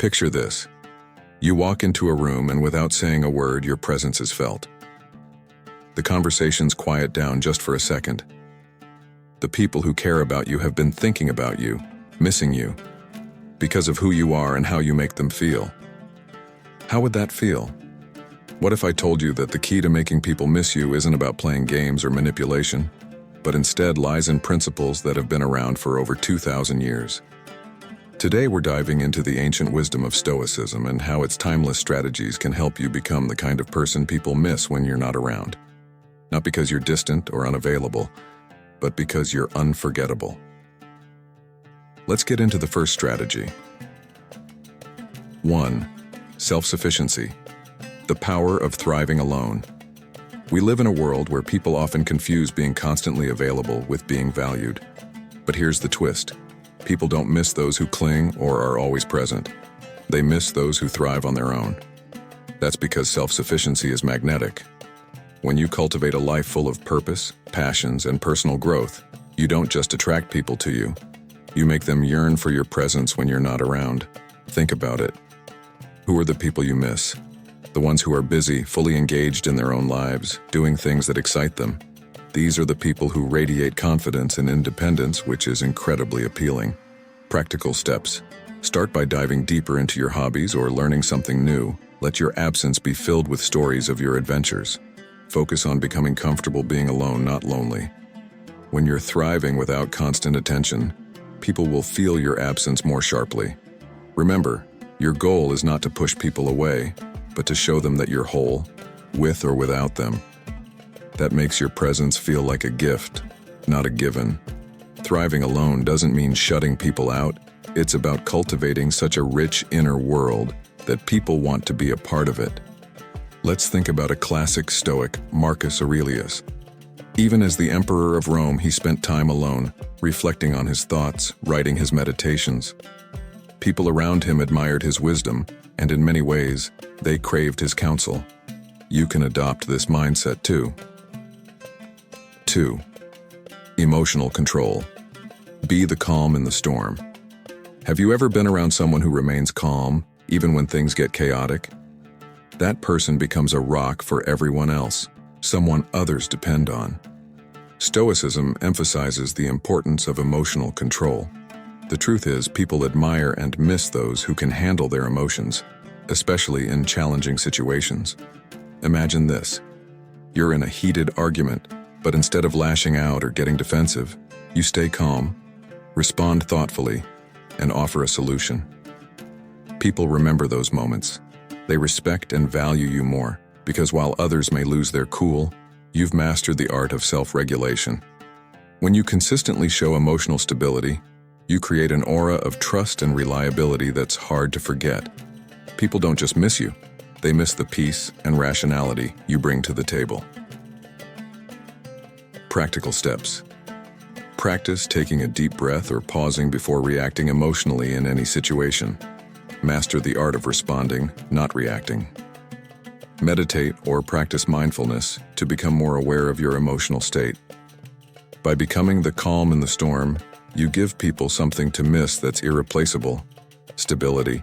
Picture this. You walk into a room and without saying a word, your presence is felt. The conversations quiet down just for a second. The people who care about you have been thinking about you, missing you, because of who you are and how you make them feel. How would that feel? What if I told you that the key to making people miss you isn't about playing games or manipulation, but instead lies in principles that have been around for over 2,000 years? Today we're diving into the ancient wisdom of Stoicism and how its timeless strategies can help you become the kind of person people miss when you're not around. Not because you're distant or unavailable, but because you're unforgettable. Let's get into the first strategy. 1. Self-sufficiency. The power of thriving alone. We live in a world where people often confuse being constantly available with being valued. But here's the twist. People don't miss those who cling or are always present. They miss those who thrive on their own. That's because self-sufficiency is magnetic. When you cultivate a life full of purpose, passions, and personal growth, you don't just attract people to you. You make them yearn for your presence when you're not around. Think about it. Who are the people you miss? The ones who are busy, fully engaged in their own lives, doing things that excite them. These are the people who radiate confidence and independence, which is incredibly appealing. Practical steps. Start by diving deeper into your hobbies or learning something new. Let your absence be filled with stories of your adventures. Focus on becoming comfortable being alone, not lonely. When you're thriving without constant attention, people will feel your absence more sharply. Remember, your goal is not to push people away, but to show them that you're whole, with or without them. That makes your presence feel like a gift, not a given. Thriving alone doesn't mean shutting people out. It's about cultivating such a rich inner world that people want to be a part of it. Let's think about a classic Stoic, Marcus Aurelius. Even as the emperor of Rome, he spent time alone, reflecting on his thoughts, writing his meditations. People around him admired his wisdom, and in many ways, they craved his counsel. You can adopt this mindset too. 2. Emotional control. Be the calm in the storm. Have you ever been around someone who remains calm, even when things get chaotic? That person becomes a rock for everyone else, someone others depend on. Stoicism emphasizes the importance of emotional control. The truth is, people admire and miss those who can handle their emotions, especially in challenging situations. Imagine this. You're in a heated argument, but instead of lashing out or getting defensive, you stay calm, respond thoughtfully, and offer a solution. People remember those moments. They respect and value you more, because while others may lose their cool, you've mastered the art of self-regulation. When you consistently show emotional stability, you create an aura of trust and reliability that's hard to forget. People don't just miss you, they miss the peace and rationality you bring to the table. Practical steps. Practice taking a deep breath or pausing before reacting emotionally in any situation. Master the art of responding, not reacting. Meditate or practice mindfulness to become more aware of your emotional state. By becoming the calm in the storm, you give people something to miss that's irreplaceable: stability.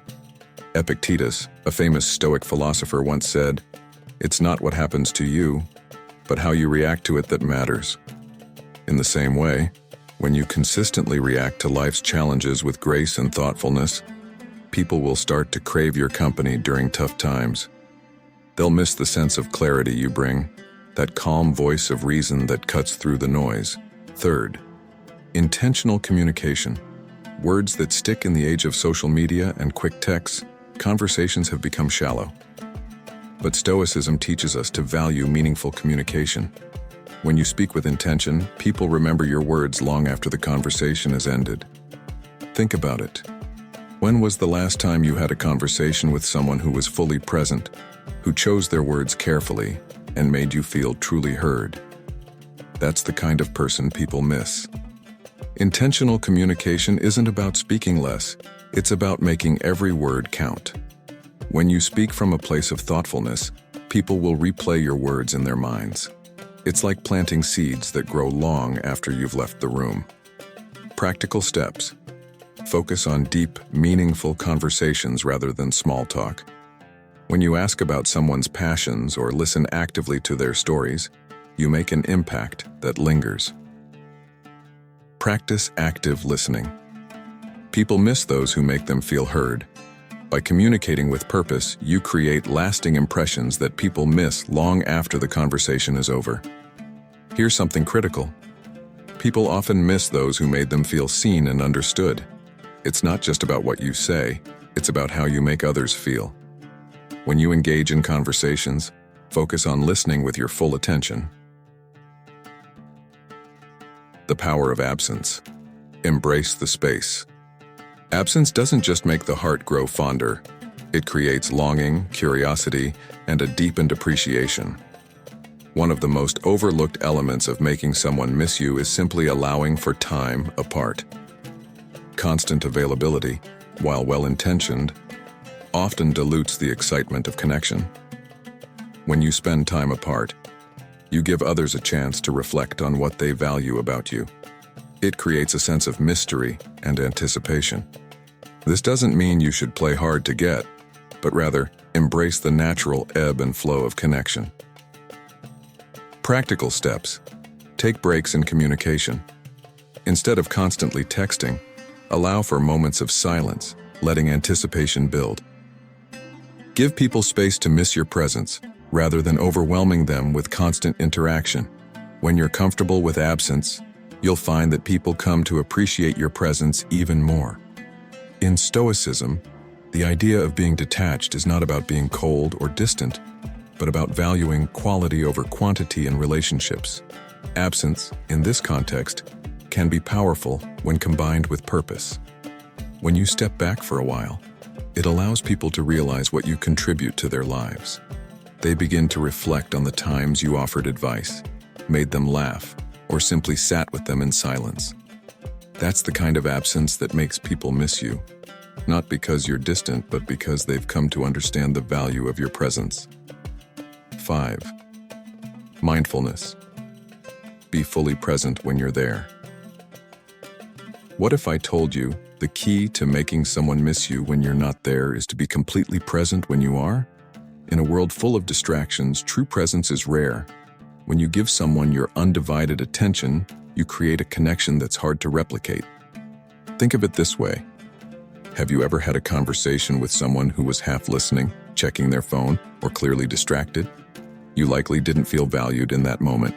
Epictetus, a famous Stoic philosopher, once said, "It's not what happens to you, but how you react to it that matters." In the same way, when you consistently react to life's challenges with grace and thoughtfulness, people will start to crave your company during tough times. They'll miss the sense of clarity you bring, that calm voice of reason that cuts through the noise. 3. Intentional communication. Words that stick in the age of social media and quick texts, conversations have become shallow. But Stoicism teaches us to value meaningful communication. When you speak with intention, people remember your words long after the conversation is ended. Think about it. When was the last time you had a conversation with someone who was fully present, who chose their words carefully, and made you feel truly heard? That's the kind of person people miss. Intentional communication isn't about speaking less, it's about making every word count. When you speak from a place of thoughtfulness, people will replay your words in their minds. It's like planting seeds that grow long after you've left the room. Practical steps. Focus on deep, meaningful conversations rather than small talk. When you ask about someone's passions or listen actively to their stories, you make an impact that lingers. Practice active listening. People miss those who make them feel heard. By communicating with purpose, you create lasting impressions that people miss long after the conversation is over. Here's something critical. People often miss those who made them feel seen and understood. It's not just about what you say, it's about how you make others feel. When you engage in conversations, focus on listening with your full attention. The power of absence. Embrace the space. Absence doesn't just make the heart grow fonder, it creates longing, curiosity, and a deepened appreciation. One of the most overlooked elements of making someone miss you is simply allowing for time apart. Constant availability, while well-intentioned, often dilutes the excitement of connection. When you spend time apart, you give others a chance to reflect on what they value about you. It creates a sense of mystery and anticipation. This doesn't mean you should play hard to get, but rather embrace the natural ebb and flow of connection. Practical steps. Take breaks in communication. Instead of constantly texting, allow for moments of silence, letting anticipation build. Give people space to miss your presence, rather than overwhelming them with constant interaction. When you're comfortable with absence, you'll find that people come to appreciate your presence even more. In Stoicism, the idea of being detached is not about being cold or distant, but about valuing quality over quantity in relationships. Absence, in this context, can be powerful when combined with purpose. When you step back for a while, it allows people to realize what you contribute to their lives. They begin to reflect on the times you offered advice, made them laugh, or simply sat with them in silence. That's the kind of absence that makes people miss you, not because you're distant, but because they've come to understand the value of your presence. 5. Mindfulness. Be fully present when you're there. What if I told you the key to making someone miss you when you're not there is to be completely present when you are? In a world full of distractions, true presence is rare. When you give someone your undivided attention, you create a connection that's hard to replicate. Think of it this way. Have you ever had a conversation with someone who was half listening, checking their phone, or clearly distracted? You likely didn't feel valued in that moment.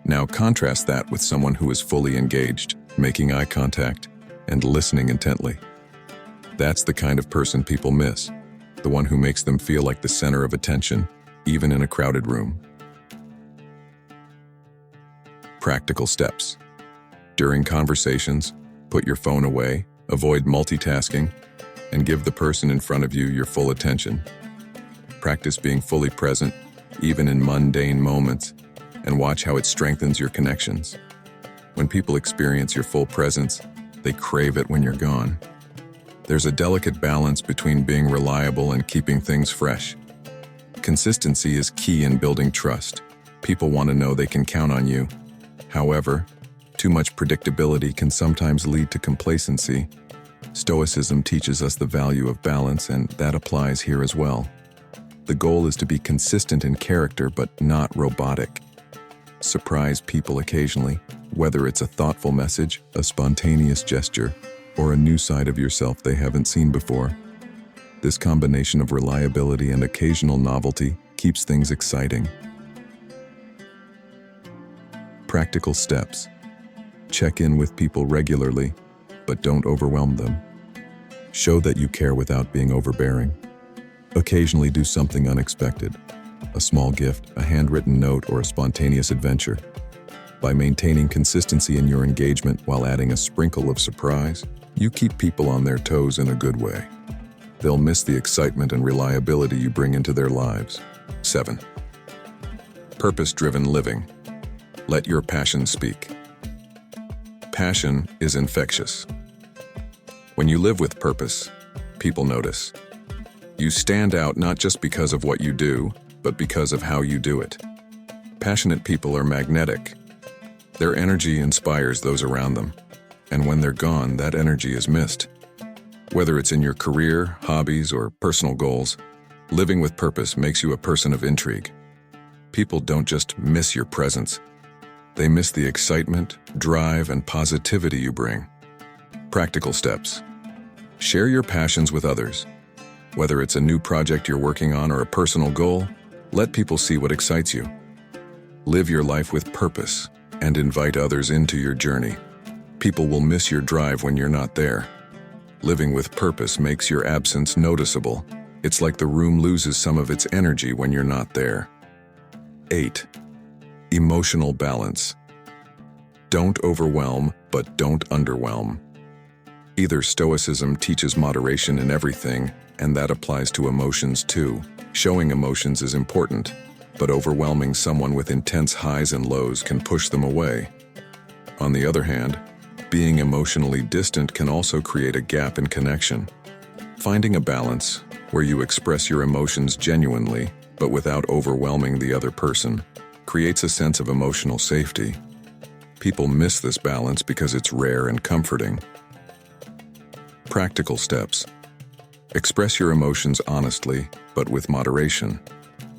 Now contrast that with someone who is fully engaged, making eye contact, and listening intently. That's the kind of person people miss, the one who makes them feel like the center of attention, even in a crowded room. Practical steps. During conversations, put your phone away, avoid multitasking, and give the person in front of you your full attention. Practice being fully present, even in mundane moments, and watch how it strengthens your connections. When people experience your full presence, they crave it when you're gone. There's a delicate balance between being reliable and keeping things fresh. Consistency is key in building trust. People want to know they can count on you. However, too much predictability can sometimes lead to complacency. Stoicism teaches us the value of balance, and that applies here as well. The goal is to be consistent in character, but not robotic. Surprise people occasionally, whether it's a thoughtful message, a spontaneous gesture, or a new side of yourself they haven't seen before. This combination of reliability and occasional novelty keeps things exciting. Practical steps. Check in with people regularly, but don't overwhelm them. Show that you care without being overbearing. Occasionally do something unexpected. A small gift, a handwritten note, or a spontaneous adventure. By maintaining consistency in your engagement while adding a sprinkle of surprise, you keep people on their toes in a good way. They'll miss the excitement and reliability you bring into their lives. 7. Purpose-driven living. Let your passion speak. Passion is infectious. When you live with purpose, people notice. You stand out not just because of what you do, but because of how you do it. Passionate people are magnetic. Their energy inspires those around them, and when they're gone, that energy is missed. Whether it's in your career, hobbies, or personal goals, living with purpose makes you a person of intrigue. People don't just miss your presence. They miss the excitement, drive, and positivity you bring. Practical steps. Share your passions with others. Whether it's a new project you're working on or a personal goal, let people see what excites you. Live your life with purpose and invite others into your journey. People will miss your drive when you're not there. Living with purpose makes your absence noticeable. It's like the room loses some of its energy when you're not there. 8. Emotional balance. Don't overwhelm, but don't underwhelm. Either Stoicism teaches moderation in everything, and that applies to emotions too. Showing emotions is important, but overwhelming someone with intense highs and lows can push them away. On the other hand, being emotionally distant can also create a gap in connection. Finding a balance where you express your emotions genuinely, but without overwhelming the other person, creates a sense of emotional safety. People miss this balance because it's rare and comforting. Practical steps. Express your emotions honestly, but with moderation.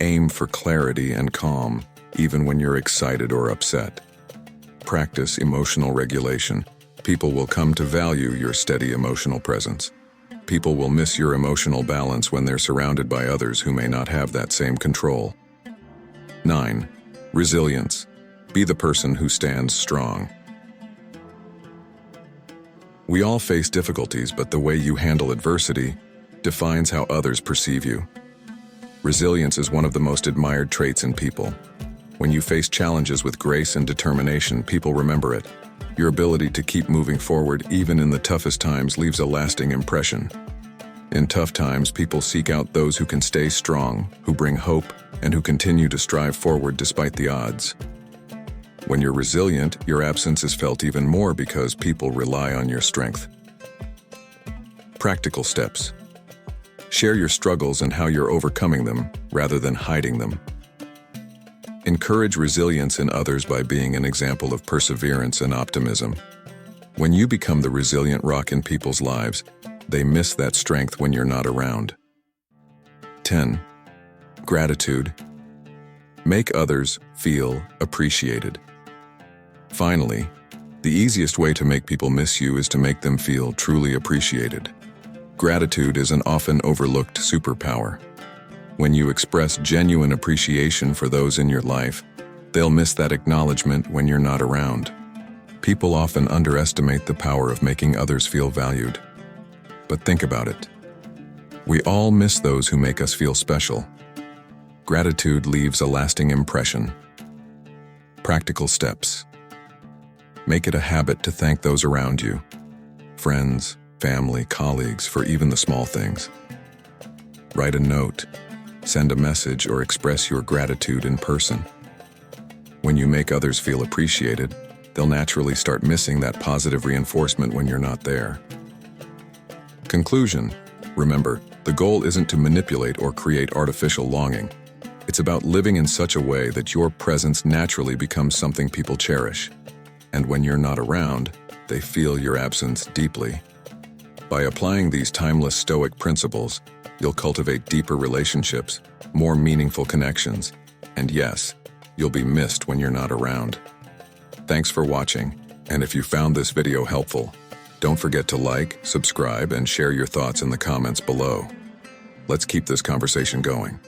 Aim for clarity and calm, even when you're excited or upset. Practice emotional regulation. People will come to value your steady emotional presence. People will miss your emotional balance when they're surrounded by others who may not have that same control. 9. Resilience. Be the person who stands strong. We all face difficulties, but the way you handle adversity defines how others perceive you. Resilience is one of the most admired traits in people. When you face challenges with grace and determination, people remember it. Your ability to keep moving forward even in the toughest times leaves a lasting impression. In tough times, people seek out those who can stay strong, who bring hope, and who continue to strive forward despite the odds. When you're resilient, your absence is felt even more because people rely on your strength. Practical steps. Share your struggles and how you're overcoming them, rather than hiding them. Encourage resilience in others by being an example of perseverance and optimism. When you become the resilient rock in people's lives, they miss that strength when you're not around. 10. Gratitude. Make others feel appreciated. Finally, the easiest way to make people miss you is to make them feel truly appreciated. Gratitude is an often overlooked superpower. When you express genuine appreciation for those in your life, they'll miss that acknowledgement when you're not around. People often underestimate the power of making others feel valued. But think about it. We all miss those who make us feel special. Gratitude leaves a lasting impression. Practical steps. Make it a habit to thank those around you. Friends, family, colleagues, for even the small things. Write a note, send a message, or express your gratitude in person. When you make others feel appreciated, they'll naturally start missing that positive reinforcement when you're not there. Conclusion. Remember, the goal isn't to manipulate or create artificial longing. It's about living in such a way that your presence naturally becomes something people cherish. And when you're not around, they feel your absence deeply. By applying these timeless Stoic principles, you'll cultivate deeper relationships, more meaningful connections, and yes, you'll be missed when you're not around. Thanks for watching, and if you found this video helpful, don't forget to like, subscribe, and share your thoughts in the comments below. Let's keep this conversation going.